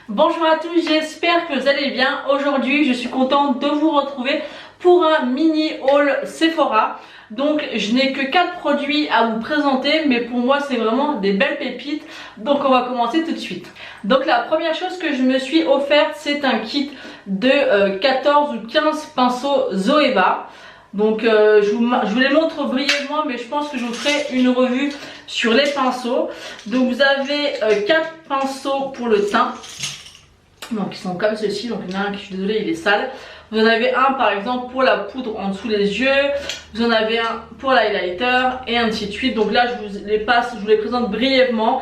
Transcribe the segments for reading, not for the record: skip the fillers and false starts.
Bonjour à tous, j'espère que vous allez bien. Aujourd'hui, je suis contente de vous retrouver pour un mini haul Sephora. Donc, je n'ai que 4 produits à vous présenter, mais pour moi, c'est vraiment des belles pépites. Donc, on va commencer tout de suite. Donc, la première chose que je me suis offerte, c'est un kit de 14 ou 15 pinceaux Zoeva. Donc je vous les montre brièvement, mais je pense que je vous ferai une revue sur les pinceaux. Donc vous avez 4 pinceaux pour le teint. Donc ils sont comme ceci, donc il y en a un qui, je suis désolée, il est sale. Vous en avez un par exemple pour la poudre en dessous les yeux. Vous en avez un pour l'highlighter et ainsi de suite. Donc là je vous les passe, je vous les présente brièvement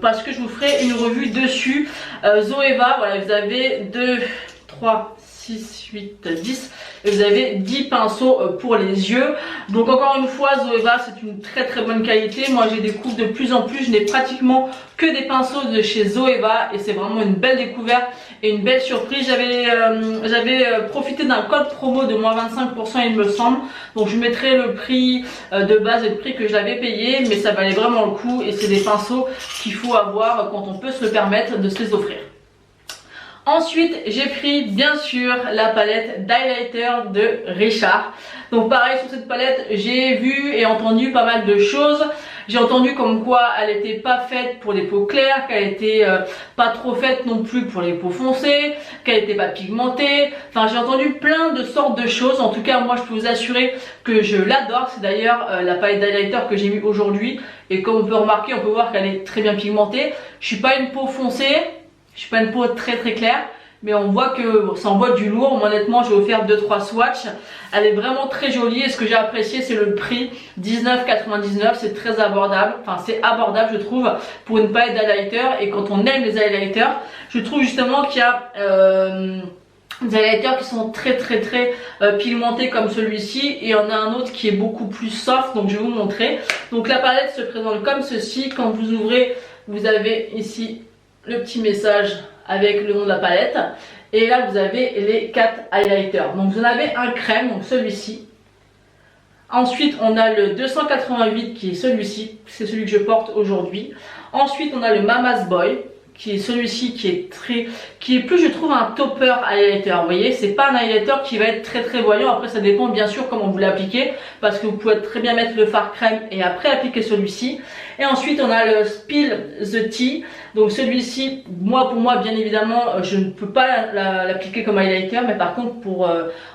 parce que je vous ferai une revue dessus. Zoeva, voilà, vous avez 2, 3, 6, 8, 10 et vous avez 10 pinceaux pour les yeux. Donc encore une fois, Zoeva, c'est une très bonne qualité. Moi j'ai découvert de plus en plus, je n'ai pratiquement que des pinceaux de chez Zoeva et c'est vraiment une belle découverte et une belle surprise. J'avais profité d'un code promo de moins 25% il me semble. Donc je mettrai le prix de base et le prix que je l'avais payé, mais ça valait vraiment le coup et c'est des pinceaux qu'il faut avoir quand on peut se le permettre de se les offrir. Ensuite, j'ai pris bien sûr la palette d'highlighter de Richard. Donc pareil, sur cette palette, j'ai vu et entendu pas mal de choses. J'ai entendu comme quoi elle n'était pas faite pour les peaux claires, qu'elle était pas trop faite non plus pour les peaux foncées, qu'elle n'était pas pigmentée. Enfin, j'ai entendu plein de sortes de choses. En tout cas, moi, je peux vous assurer que je l'adore. C'est d'ailleurs la palette d'highlighter que j'ai mis aujourd'hui. Et comme on peut remarquer, on peut voir qu'elle est très bien pigmentée. Je suis pas une peau foncée. Je suis pas une peau très claire, mais on voit que ça envoie du lourd. Moi, honnêtement, j'ai offert 2-3 swatchs. Elle est vraiment très jolie et ce que j'ai apprécié, c'est le prix, 19,99. C'est très abordable. Enfin, c'est abordable, je trouve, pour une palette d'highlighter. Et quand on aime les highlighters, je trouve justement qu'il y a des highlighters qui sont très pigmentés comme celui-ci. Et il y en a un autre qui est beaucoup plus soft, donc je vais vous montrer. Donc la palette se présente comme ceci. Quand vous ouvrez, vous avez ici le petit message avec le nom de la palette et là vous avez les 4 highlighters. Donc vous en avez un crème, donc celui-ci. Ensuite on a le 288 qui est celui-ci, c'est celui que je porte aujourd'hui. Ensuite on a le Mama's Boy qui est celui-ci qui est plus, je trouve, un topper highlighter. Vous voyez, c'est pas un highlighter qui va être très voyant. Après ça dépend bien sûr comment vous l'appliquez, parce que vous pouvez très bien mettre le fard crème et après appliquer celui-ci. Et ensuite on a le Spill the Tea. Donc celui-ci, pour moi bien évidemment, je ne peux pas l'appliquer comme highlighter, mais par contre pour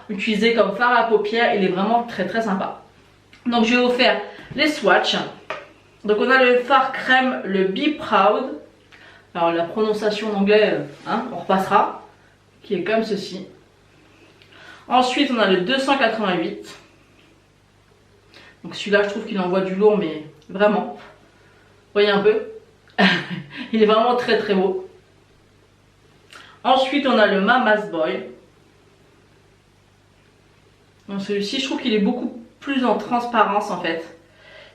utiliser comme fard à paupières, il est vraiment très sympa. Donc je vais vous faire les swatchs. Donc on a le fard crème, le Be Proud. Alors la prononciation en anglais, on repassera, qui est comme ceci. Ensuite on a le 288. Donc celui-là je trouve qu'il envoie du lourd, mais vraiment. Vous voyez un peu. Il est vraiment très beau. Ensuite on a le Mama's Boy. Donc celui-ci je trouve qu'il est beaucoup plus en transparence en fait.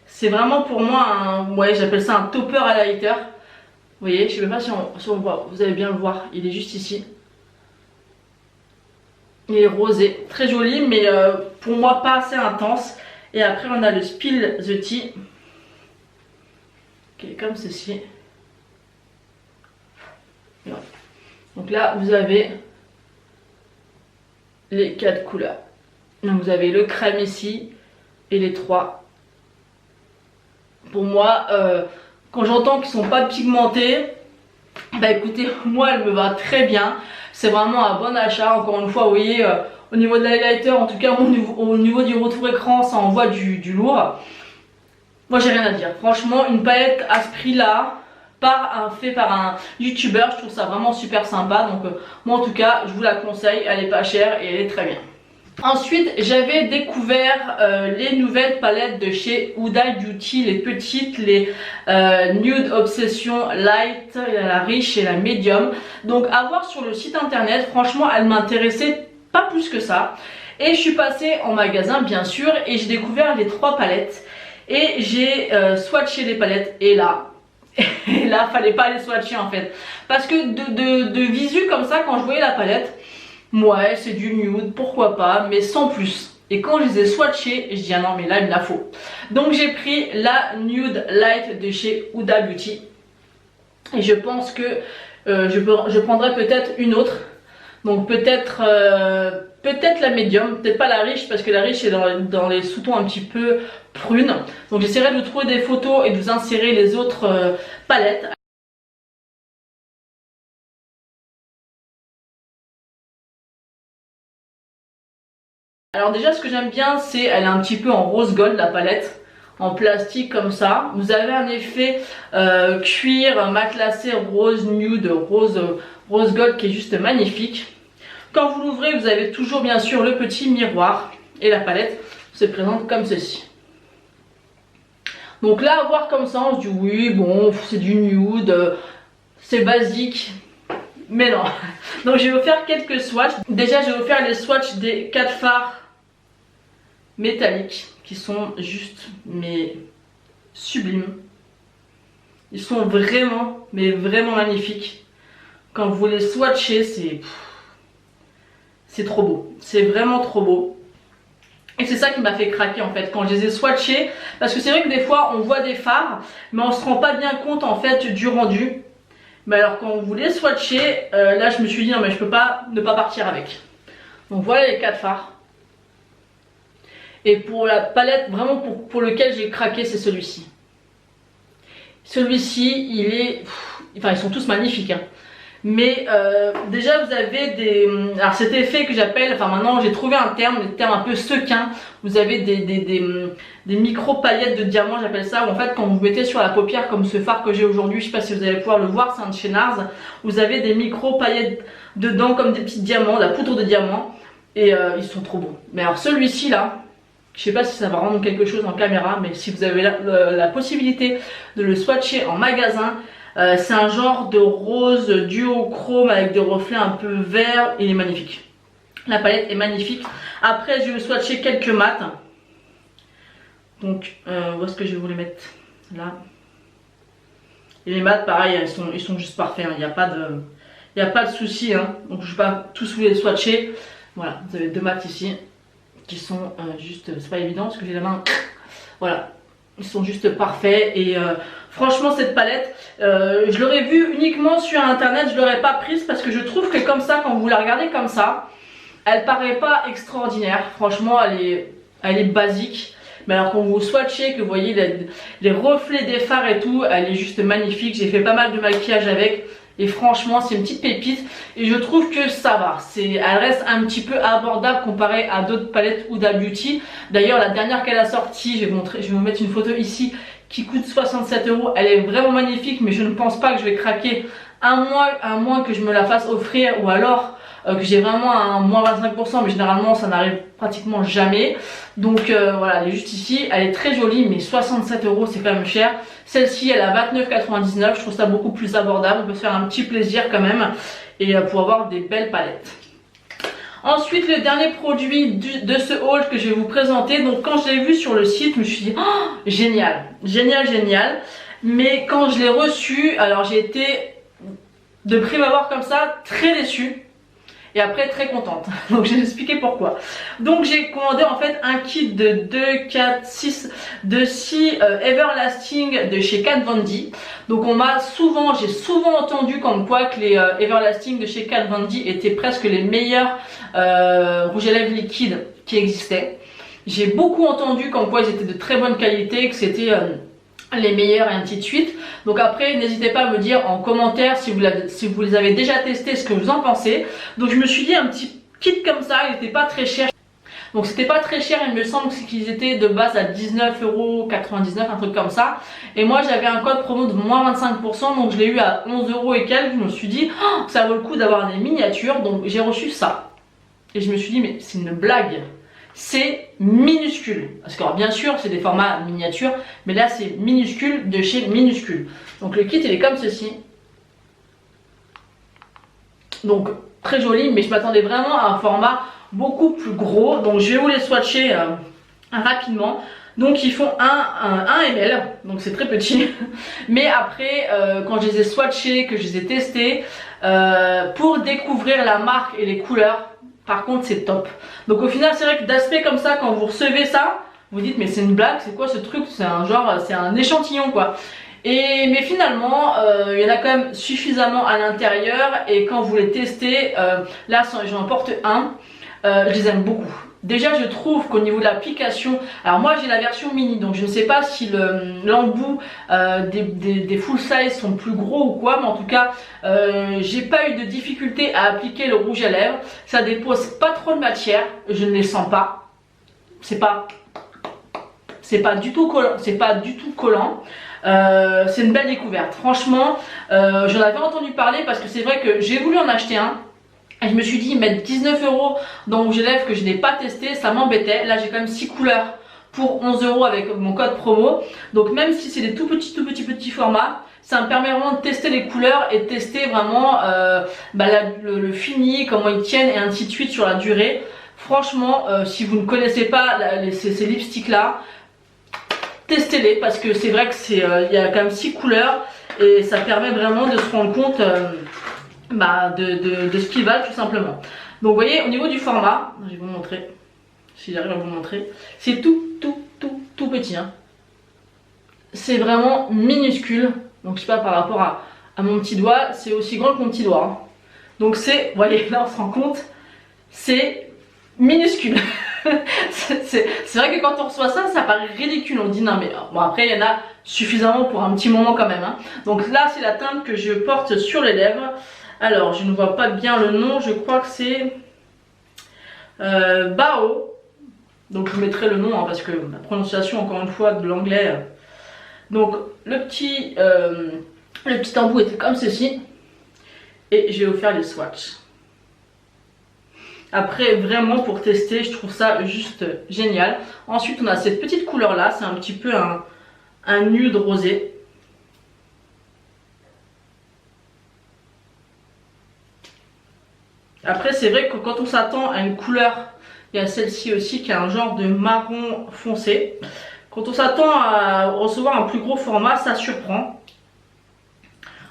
C'est vraiment pour moi j'appelle ça un topper highlighter. Vous voyez, je ne sais pas si on voit, vous allez bien le voir, il est juste ici. Il est rosé, très joli, mais pour moi pas assez intense. Et après on a le Spill the Tea, qui est comme ceci. Voilà. Donc là vous avez les 4 couleurs. Donc vous avez le crème ici et les 3. Pour moi, quand j'entends qu'ils sont pas pigmentés, bah écoutez, moi elle me va très bien. C'est vraiment un bon achat. Encore une fois, vous voyez, au niveau de l'highlighter, en tout cas au niveau du retour écran, ça envoie du lourd. Moi j'ai rien à dire. Franchement, une palette à ce prix là, fait par un youtubeur, je trouve ça vraiment super sympa. Donc moi en tout cas, je vous la conseille. Elle est pas chère et elle est très bien. Ensuite, j'avais découvert les nouvelles palettes de chez Huda Beauty, les petites, les Nude Obsession Light, il y a la riche et la medium. Donc à voir sur le site internet, franchement elle m'intéressait pas plus que ça. Et je suis passée en magasin bien sûr et j'ai découvert les 3 palettes. Et j'ai swatché les palettes et là, fallait pas les swatcher en fait. Parce que de visu comme ça, quand je voyais la palette, ouais c'est du nude, pourquoi pas, mais sans plus. Et quand je les ai swatchés, je dis ah non mais là il me la faut. Donc j'ai pris la Nude Light de chez Huda Beauty. Et je pense que je prendrai peut-être une autre. Donc peut-être la médium, peut-être pas la riche parce que la riche est dans les sous-tons un petit peu prunes. Donc j'essaierai de vous trouver des photos et de vous insérer les autres palettes. Alors déjà ce que j'aime bien c'est elle est un petit peu en rose gold la palette, en plastique comme ça. Vous avez un effet cuir matelassé rose nude, rose gold qui est juste magnifique. Quand vous l'ouvrez vous avez toujours bien sûr le petit miroir et la palette se présente comme ceci. Donc là à voir comme ça on se dit oui bon c'est du nude, c'est basique. Mais non, donc je vais vous faire quelques swatchs. Déjà je vais vous faire les swatchs des 4 fards métalliques qui sont juste mais sublimes. Ils sont vraiment mais vraiment magnifiques. Quand vous les swatchez c'est trop beau, c'est vraiment trop beau. Et c'est ça qui m'a fait craquer en fait quand je les ai swatchés, parce que c'est vrai que des fois on voit des fards mais on se rend pas bien compte en fait du rendu. Mais alors quand vous les swatchez, là je me suis dit non mais je peux pas ne pas partir avec. Donc voilà les 4 fards. Et pour la palette vraiment pour lequel j'ai craqué c'est celui-ci. Celui-ci il est... Enfin ils sont tous magnifiques hein. Mais déjà vous avez des... Alors cet effet que j'appelle... Enfin maintenant j'ai trouvé un terme, des termes un peu sequins. Vous avez des micro paillettes de diamants, j'appelle ça. Où en fait quand vous mettez sur la paupière comme ce fard que j'ai aujourd'hui, je sais pas si vous allez pouvoir le voir, c'est un de chez Nars. Vous avez des micro paillettes dedans comme des petits diamants, de la poudre de diamant. Et ils sont trop beaux. Mais alors celui-ci là, je sais pas si ça va rendre quelque chose en caméra, mais si vous avez la possibilité de le swatcher en magasin, c'est un genre de rose duochrome avec des reflets un peu verts. Il est magnifique. La palette est magnifique. Après je vais swatcher quelques mats. Donc où est-ce que je vais vous les mettre? Là. Et les mats pareil ils sont juste parfaits. Il n'y a pas de souci. Hein. Donc je ne vais pas tous vous les swatcher. Voilà, vous avez 2 mats ici qui sont juste, c'est pas évident parce que j'ai la main, voilà, ils sont juste parfaits. Et franchement cette palette, je l'aurais vue uniquement sur internet, je l'aurais pas prise parce que je trouve que comme ça, quand vous la regardez comme ça, elle paraît pas extraordinaire. Franchement elle est basique. Mais alors quand vous swatchez, que vous voyez les reflets des fards et tout, elle est juste magnifique. J'ai fait pas mal de maquillage avec. Et franchement c'est une petite pépite et je trouve que ça va, elle reste un petit peu abordable comparée à d'autres palettes Huda Beauty. D'ailleurs la dernière qu'elle a sortie, je vais vous mettre une photo ici, qui coûte 67 €. Elle est vraiment magnifique mais je ne pense pas que je vais craquer à moins que je me la fasse offrir ou alors que j'ai vraiment un moins 25%, mais généralement ça n'arrive pratiquement jamais. Donc voilà, elle est juste ici, elle est très jolie mais 67 € c'est quand même cher. Celle-ci elle est à 29,99 €, je trouve ça beaucoup plus abordable, on peut se faire un petit plaisir quand même et pour avoir des belles palettes. Ensuite le dernier produit de ce haul que je vais vous présenter, donc quand je l'ai vu sur le site je me suis dit oh, génial, génial, génial. Mais quand je l'ai reçu, alors j'ai été de prime abord comme ça très déçue. Et après très contente, donc je vais expliquer pourquoi. Donc j'ai commandé en fait un kit de 6 Everlasting de chez Kat Von D. Donc j'ai souvent entendu comme quoi que les Everlasting de chez Kat Von D étaient presque les meilleurs rouges à lèvres liquides qui existaient. J'ai beaucoup entendu comme quoi ils étaient de très bonne qualité, que c'était les meilleurs et ainsi de suite. Donc après n'hésitez pas à me dire en commentaire si vous les avez déjà testés, ce que vous en pensez. Donc je me suis dit un petit kit comme ça, il n'était pas très cher. Donc c'était pas très cher, il me semble qu'ils étaient de base à 19,99 €, un truc comme ça. Et moi j'avais un code promo de moins 25%, donc je l'ai eu à 11 € et quelques. Je me suis dit oh, ça vaut le coup d'avoir des miniatures, donc j'ai reçu ça. Et je me suis dit mais c'est une blague. C'est minuscule, parce que alors, bien sûr c'est des formats miniatures, mais là c'est minuscule de chez minuscule. Donc le kit il est comme ceci. Donc très joli, mais je m'attendais vraiment à un format beaucoup plus gros. Donc je vais vous les swatcher rapidement. Donc ils font 1 ml, donc c'est très petit. Mais après quand je les ai swatchés, que je les ai testés, pour découvrir la marque et les couleurs, par contre c'est top. Donc au final c'est vrai que d'aspect comme ça, quand vous recevez ça, vous dites mais c'est une blague, c'est quoi ce truc, c'est un genre, c'est un échantillon quoi. Mais finalement il y en a quand même suffisamment à l'intérieur, et quand vous les testez, là j'en porte un, je les aime beaucoup. Déjà je trouve qu'au niveau de l'application, alors moi j'ai la version mini, donc je ne sais pas si l'embout des full size sont plus gros ou quoi, mais en tout cas j'ai pas eu de difficulté à appliquer le rouge à lèvres. Ça dépose pas trop de matière, je ne les sens pas, c'est pas du tout collant, c'est une belle découverte. Franchement j'en avais entendu parler parce que c'est vrai que j'ai voulu en acheter un. Et je me suis dit, mettre 19 € dans rouge à lèvres que je n'ai pas testé, ça m'embêtait. Là j'ai quand même 6 couleurs pour 11 € avec mon code promo. Donc même si c'est des tout petits formats, ça me permet vraiment de tester les couleurs et de tester vraiment le fini, comment ils tiennent et ainsi de suite sur la durée. Franchement, si vous ne connaissez pas ces lipsticks là, testez-les, parce que c'est vrai que il y a quand même 6 couleurs et ça permet vraiment de se rendre compte de ce qu'ils valent tout simplement. Donc vous voyez, au niveau du format, je vais vous montrer, si j'arrive à vous montrer, c'est tout petit, hein. C'est vraiment minuscule, donc je sais pas, par rapport à mon petit doigt, c'est aussi grand que mon petit doigt, hein. Donc c'est, vous voyez, là on se rend compte, c'est minuscule. C'est vrai que quand on reçoit ça, ça paraît ridicule, on dit non mais bon, après il y en a suffisamment pour un petit moment quand même, hein. Donc là c'est la teinte que je porte sur les lèvres. Alors, je ne vois pas bien le nom, je crois que c'est Bao. Donc, je vous mettrai le nom, hein, parce que la prononciation, encore une fois, de l'anglais. Donc, le petit embout était comme ceci. Et j'ai offert les swatchs. Après, vraiment, pour tester, je trouve ça juste génial. Ensuite, on a cette petite couleur-là. C'est un petit peu un nude rosé. Après c'est vrai que quand on s'attend à une couleur, il y a celle-ci aussi qui a un genre de marron foncé. Quand on s'attend à recevoir un plus gros format, ça surprend.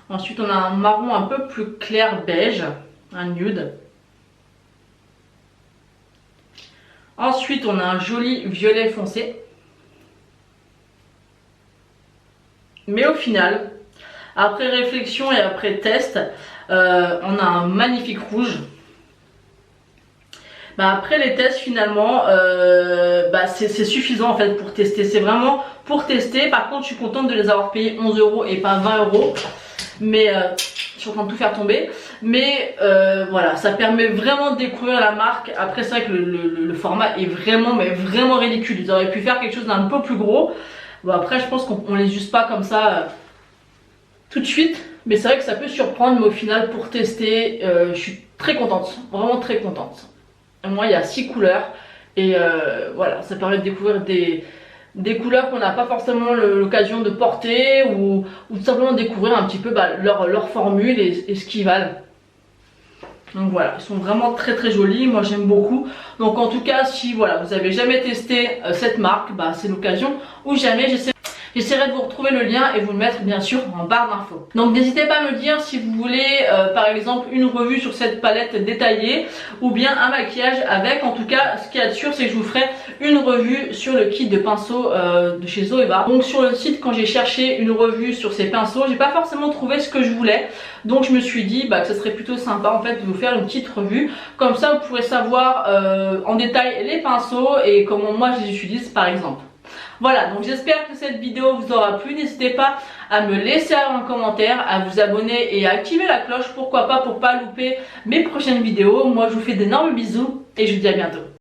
Ensuite on a un marron un peu plus clair beige, un nude. Ensuite on a un joli violet foncé. Mais au final, après réflexion et après test, on a un magnifique rouge. Après les tests finalement c'est suffisant en fait pour tester, c'est vraiment pour tester. Par contre je suis contente de les avoir payés 11 € et pas 20 €, mais je suis en train de tout faire tomber, mais voilà, ça permet vraiment de découvrir la marque. Après c'est vrai que le format est vraiment ridicule, ils auraient pu faire quelque chose d'un peu plus gros. Bon après je pense qu'on les use pas comme ça tout de suite, mais c'est vrai que ça peut surprendre, mais au final pour tester je suis très contente, vraiment très contente. Moi il y a 6 couleurs et voilà, ça permet de découvrir des couleurs qu'on n'a pas forcément l'occasion de porter, ou tout simplement découvrir un petit peu leur formule et ce qu'ils valent. Donc voilà, ils sont vraiment très jolis, moi j'aime beaucoup. Donc en tout cas, si voilà, vous avez jamais testé cette marque, c'est l'occasion ou jamais. J'essaierai de vous retrouver le lien et vous le mettre bien sûr en barre d'infos. Donc n'hésitez pas à me dire si vous voulez par exemple une revue sur cette palette détaillée ou bien un maquillage avec. En tout cas ce qu'il y a de sûr, c'est que je vous ferai une revue sur le kit de pinceaux de chez Zoeva. Donc sur le site, quand j'ai cherché une revue sur ces pinceaux, j'ai pas forcément trouvé ce que je voulais. Donc je me suis dit que ça serait plutôt sympa en fait de vous faire une petite revue. Comme ça vous pourrez savoir en détail les pinceaux et comment moi je les utilise par exemple. Voilà, donc j'espère que cette vidéo vous aura plu. N'hésitez pas à me laisser un commentaire, à vous abonner et à activer la cloche, pourquoi pas, pour pas louper mes prochaines vidéos. Moi je vous fais d'énormes bisous et je vous dis à bientôt.